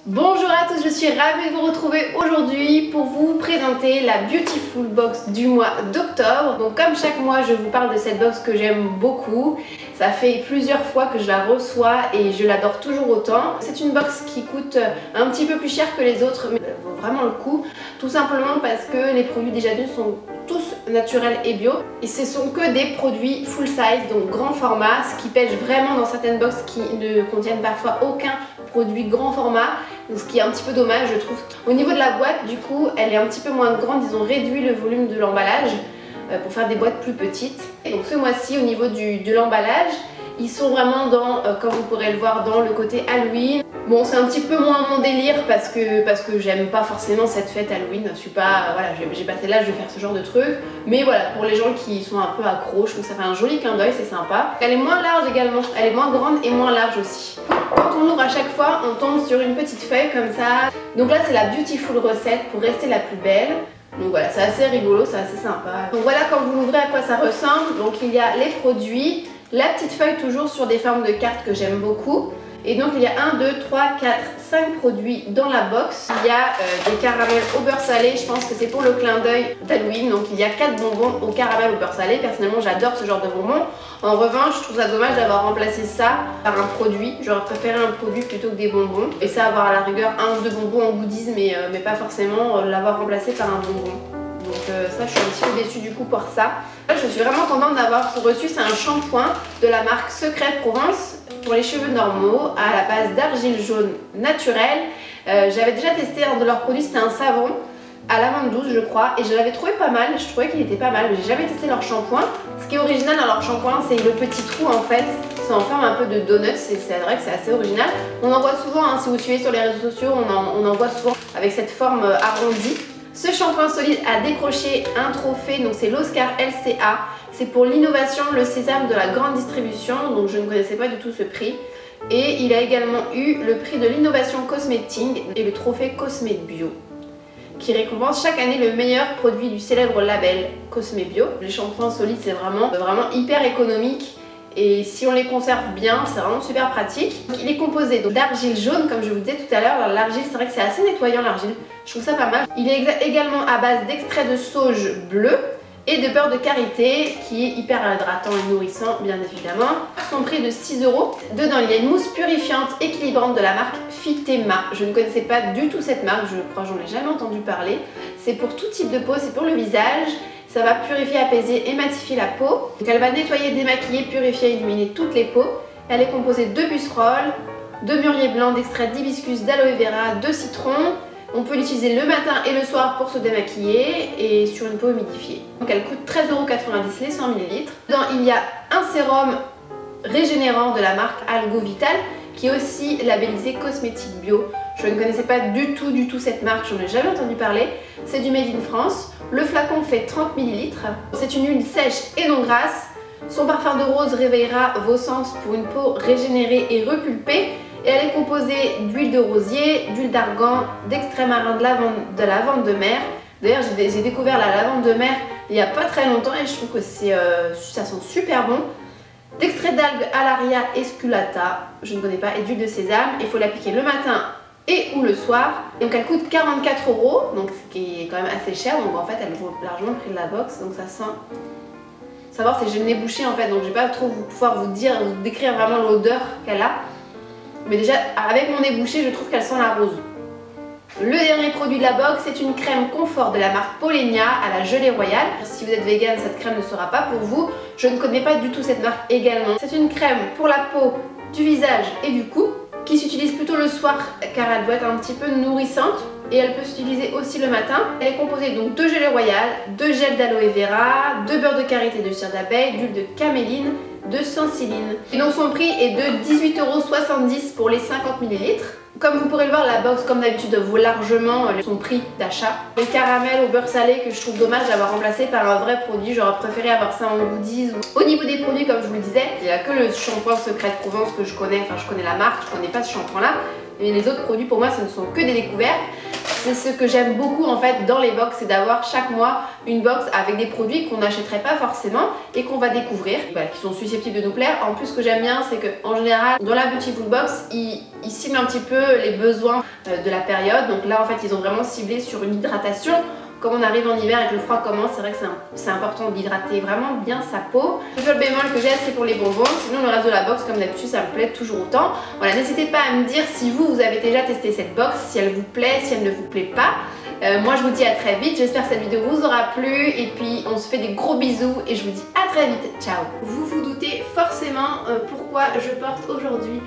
Bonjour à tous, je suis ravie de vous retrouver aujourd'hui pour vous présenter la Beautiful Box du mois d'octobre. Donc comme chaque mois, je vous parle de cette box que j'aime beaucoup. Ça fait plusieurs fois que je la reçois et je l'adore toujours autant. C'est une box qui coûte un petit peu plus cher que les autres, mais elle vaut vraiment le coup. Tout simplement parce que les produits déjà d'une sont tous naturels et bio. Et ce sont que des produits full size, donc grand format, ce qui pêche vraiment dans certaines boxes qui ne contiennent parfois aucun produit grand format. Donc ce qui est un petit peu dommage, je trouve. Au niveau de la boîte, du coup, elle est un petit peu moins grande. Ils ont réduit le volume de l'emballage pour faire des boîtes plus petites. Et donc ce mois-ci, au niveau de l'emballage, ils sont vraiment dans, comme vous pourrez le voir, dans le côté Halloween. Bon, c'est un petit peu moins mon délire parce que j'aime pas forcément cette fête Halloween. Je suis pas, voilà, j'ai passé l'âge de faire ce genre de truc. Mais voilà, pour les gens qui sont un peu accros, je trouve que ça fait un joli clin d'œil, c'est sympa. Elle est moins large également, elle est moins grande et moins large aussi. Quand on l'ouvre à chaque fois, on tombe sur une petite feuille comme ça. Donc là, c'est la Beautiful recette pour rester la plus belle. Donc voilà, c'est assez rigolo, c'est assez sympa. Donc voilà, quand vous l'ouvrez, à quoi ça ressemble. Donc il y a les produits, la petite feuille toujours sur des formes de cartes que j'aime beaucoup. Et donc il y a 1, 2, 3, 4, 5 produits dans la box. Il y a des caramels au beurre salé, je pense que c'est pour le clin d'œil d'Halloween. Donc il y a 4 bonbons au caramel au beurre salé. Personnellement j'adore ce genre de bonbons. En revanche, je trouve ça dommage d'avoir remplacé ça par un produit. J'aurais préféré un produit plutôt que des bonbons. Et ça, avoir à la rigueur 1 ou 2 bonbons en goodies, mais pas forcément l'avoir remplacé par un bonbon. Donc ça, je suis un petit peu déçue du coup pour ça. Là, je suis vraiment contente d'avoir reçu, c'est un shampoing de la marque Secret Provence pour les cheveux normaux à la base d'argile jaune naturelle. J'avais déjà testé un de leurs produits, c'était un savon à l'amande douce je crois, et je l'avais trouvé pas mal, je trouvais qu'il était pas mal, mais j'ai jamais testé leur shampoing. Ce qui est original dans leur shampoing, c'est le petit trou en fait, c'est en forme un peu de donut, c'est vrai que c'est assez original. On en voit souvent, hein, si vous suivez sur les réseaux sociaux, on en voit souvent avec cette forme arrondie. Ce shampoing solide a décroché un trophée, donc c'est l'Oscar LCA. C'est pour l'innovation, le sésame de la grande distribution, donc je ne connaissais pas du tout ce prix. Et il a également eu le prix de l'innovation cosmétique et le trophée Cosmé Bio, qui récompense chaque année le meilleur produit du célèbre label Cosmé Bio. Les shampoings solides, c'est vraiment hyper économique. Et si on les conserve bien, c'est vraiment super pratique. Donc, il est composé d'argile jaune, comme je vous disais tout à l'heure. L'argile, c'est vrai que c'est assez nettoyant l'argile. Je trouve ça pas mal. Il est également à base d'extrait de sauge bleu et de beurre de karité qui est hyper hydratant et nourrissant, bien évidemment. Son prix de 6 €. Dedans, il y a une mousse purifiante équilibrante de la marque Fitema. Je ne connaissais pas du tout cette marque, je crois que j'en ai jamais entendu parler. C'est pour tout type de peau, c'est pour le visage. Ça va purifier, apaiser et matifier la peau. Donc elle va nettoyer, démaquiller, purifier et illuminer toutes les peaux. Elle est composée de busserolles, de mûrier blanc, d'extrait d'hibiscus, d'aloe vera, de citron. On peut l'utiliser le matin et le soir pour se démaquiller et sur une peau humidifiée. Donc elle coûte 13,90 € les 100 ml. Dedans il y a un sérum régénérant de la marque Algo Vital qui est aussi labellisé cosmétique bio. Je ne connaissais pas du tout cette marque, j'en ai jamais entendu parler. C'est du Made in France. Le flacon fait 30 ml. C'est une huile sèche et non grasse. Son parfum de rose réveillera vos sens pour une peau régénérée et repulpée. Et elle est composée d'huile de rosier, d'huile d'argan, d'extrait marin de lavande de mer. D'ailleurs, j'ai découvert la lavande de mer il n'y a pas très longtemps et je trouve que ça sent super bon. D'extrait d'algues Alaria esculata, je ne connais pas, et d'huile de sésame. Il faut l'appliquer le matin et ou le soir. Donc elle coûte 44 €, donc ce qui est quand même assez cher. Donc en fait, elle vaut largement le prix de la box. Donc ça sent. Savoir si j'ai le nez bouché en fait, donc je vais pas trop pouvoir vous décrire vraiment l'odeur qu'elle a. Mais déjà, avec mon nez bouché, je trouve qu'elle sent la rose. Le dernier produit de la box, c'est une crème confort de la marque Polenia à la gelée royale. Si vous êtes vegan, cette crème ne sera pas pour vous. Je ne connais pas du tout cette marque également. C'est une crème pour la peau, du visage et du cou, qui s'utilise plutôt le soir car elle doit être un petit peu nourrissante. Et elle peut s'utiliser aussi le matin. Elle est composée donc de gelée royale, de gel d'aloe vera, de beurre de karité, de cire d'abeille, d'huile de caméline, de sensiline. Et donc son prix est de 18,70 € pour les 50 ml. Comme vous pourrez le voir, la box comme d'habitude vaut largement son prix d'achat. Le caramel au beurre salé que je trouve dommage d'avoir remplacé par un vrai produit, j'aurais préféré avoir ça en goodies. Au niveau des produits, comme je vous le disais, il n'y a que le shampoing Secret Provence que je connais, enfin je connais la marque, je connais pas ce shampoing là. Mais les autres produits pour moi ce ne sont que des découvertes. c'est ce que j'aime beaucoup en fait dans les box, c'est d'avoir chaque mois une box avec des produits qu'on n'achèterait pas forcément et qu'on va découvrir, qui sont susceptibles de nous plaire. En plus, ce que j'aime bien, c'est qu'en général, dans la Beautiful Box, ils ciblent un petit peu les besoins de la période. Donc là, en fait, ils ont vraiment ciblé sur une hydratation. Comme on arrive en hiver et que le froid commence, c'est vrai que c'est important d'hydrater vraiment bien sa peau. Le seul bémol que j'ai, c'est pour les bonbons. Sinon, le reste de la box, comme d'habitude, ça me plaît toujours autant. Voilà, n'hésitez pas à me dire si vous avez déjà testé cette box, si elle vous plaît, si elle ne vous plaît pas. Moi, je vous dis à très vite. J'espère que cette vidéo vous aura plu. Et puis, on se fait des gros bisous et je vous dis à très vite. Ciao. Vous vous doutez forcément pourquoi je porte aujourd'hui